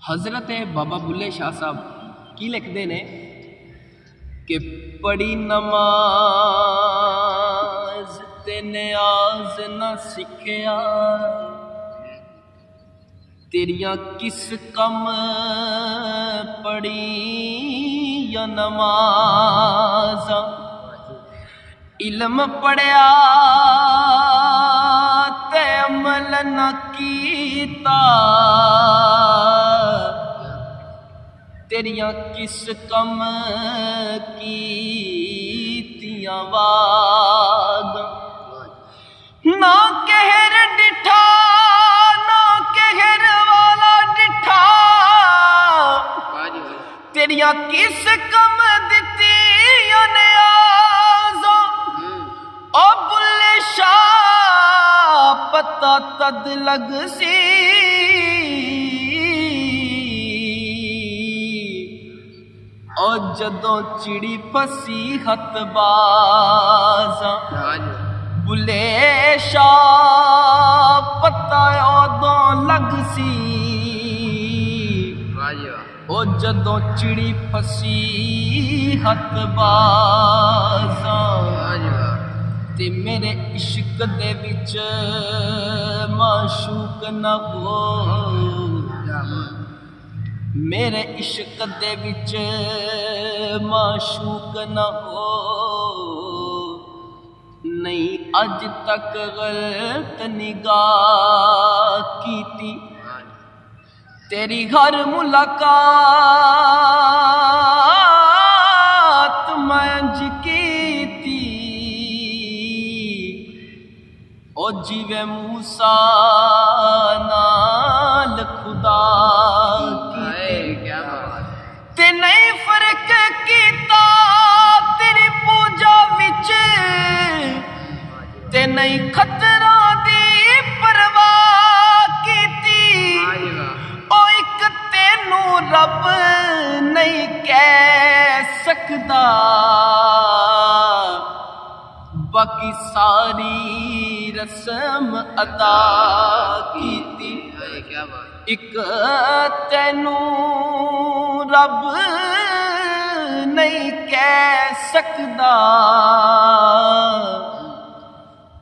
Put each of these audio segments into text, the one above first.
हज़रत बाबा बुल्ले शाह साहब की लिखते ने कि पढ़ी नमाज ते नियाज न सिखिया तेरिया किस कम पढ़ी या नमाज इल्म पढ़िया ते अमल न कीता तेरिया किस कम कीतियां वाग ना कहर डिठा ना कहर वाला डिठा तेरिया किस कम दिती ने आज़ा ओ बुल्ले शाह पता तद लग सी और जदों चिड़ी फसी हथ बाजा बुल्ले शाह पता उदों लग सी ओ जदों चिड़ी फसी हथ बाजा ते मेरे इश्क दे विच माशूक न हो मेरे इश्क दे विच माशूक न हो नहीं अज तक गलत निगाह कीती तेरी हर मुलाकात मंज कीती ओ जीवे मूसा नाल खुदा ते नहीं फर्क कीता तेरी पूजा विच ते नहीं खतरा दी परवाह कीती ओ एक तेनू रब नहीं कह सकदा बाकी सारी रस्म अदा कीती एक तेनू रब नहीं कह सकदा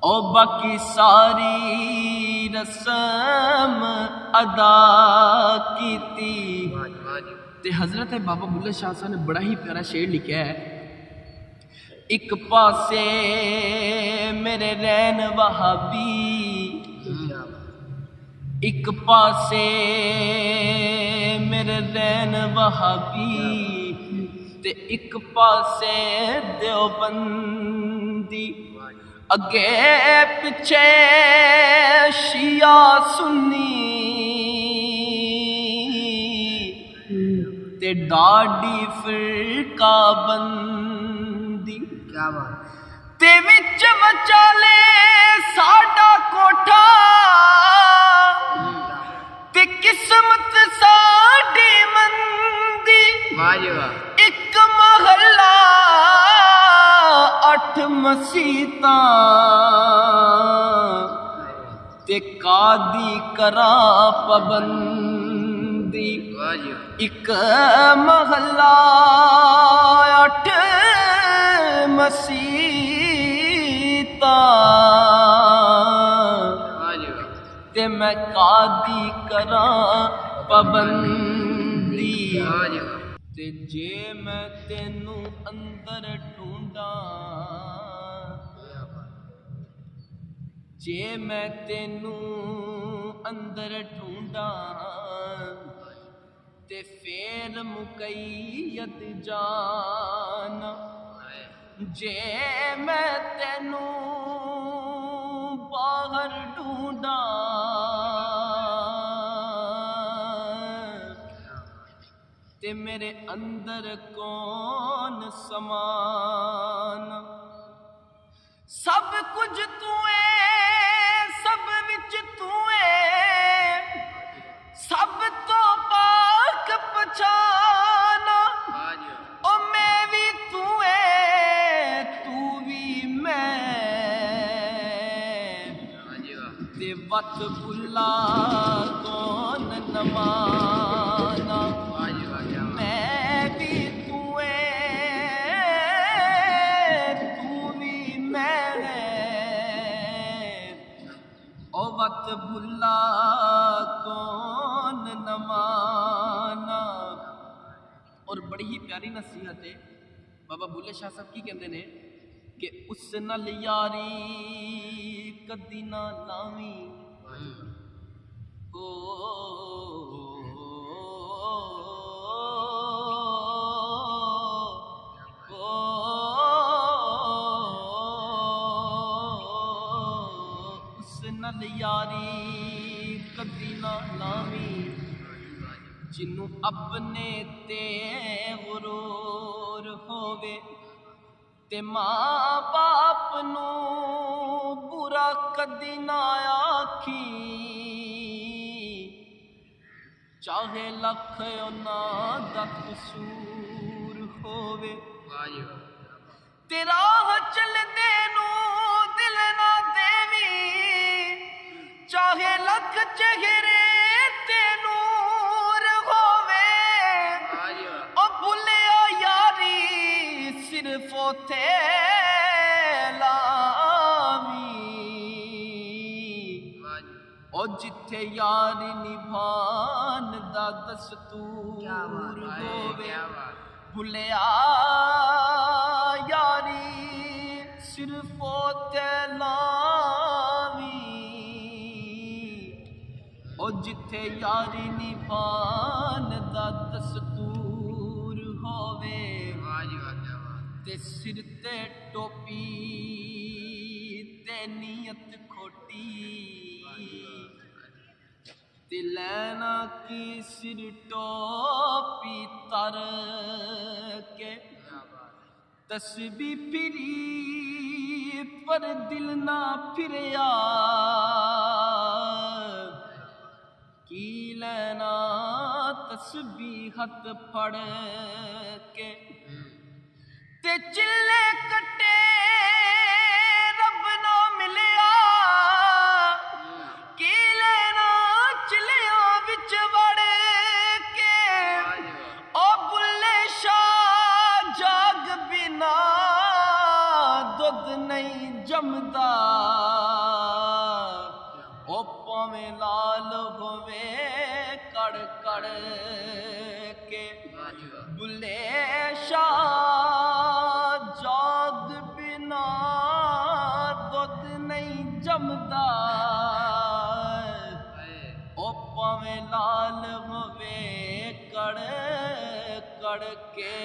ओ बाकी सारी रस्म अदा कीती। ते हज़रत बाबा बुल्ले शाह साहब ने बड़ा ही प्यारा शेर लिखा है एक पासे मेरे रैन वहाबी एक पासे मेरे रैन वहाबी ते एक पासे देवबंदी अगे पिछे शिया सुन्नी ते डाडी फिरका बंदी ते विच वचाले साडा कोठा ते किस्मत साडी मंदी एक महला 8 मसीतां ते कादी करा पाबंदी एक महला 8 मसीतां ते मैं कादी करा पाबंदी ते जे मैं तेनू अंदर ढूंढा जे मैं तेनू अंदर ढूंढा ते फेर मुकैयत जाना जे मैं तेनू बाहर ढूंढा ते मेरे अंदर कौन समाना सब कुछ तू है सब विच तू है सब तो पाक पछाना ओ मैं भी तू है तू भी मैं ते वत बुला कौन नमाज जमाना। और बड़ी ही प्यारी नसीहत है। बाबा बुल्ले शाह साहब की कहते ने कि उस नल यारी कदी ना लावी ओ, उस नल यारी कदी ना लावी जिन्नू अपने ते गुरूर होवे ते मां बाप नू बुरा कदी ना आखी चाहे लख उन्हां दा कसूर होवे ते राह चलदे नू दिल ना देवी चाहे लख चेहरे ते नूर होवे ओ भुलिया यारी सिर्फ ओथे लावी ओ जिथे यारी निभान दा दस्तूर होवे भुलिया यारी सिर्फ ओथे लावी ओ जिथे यारी निभान दा दस्तूर होवे ते सिर ते टोपी ते नीयत खोटी ते लैना की सिर टोपी तर के तस्बी फिरी पर दिल ना फिरया की लेना तस्बी हथ फड़ के ते चिल्ले कट्टे रब ना मिलया की लेना चिलिया विच वड़ के ओ बुल्ले शाह जाग बिना दुध नहीं जमदा ओ पावे लाल होवे कड़ कड़ के बुल्ले शाह जाग बिना दुध नहीं जमदा ओ पावे लाल होवे कड़ कड़ के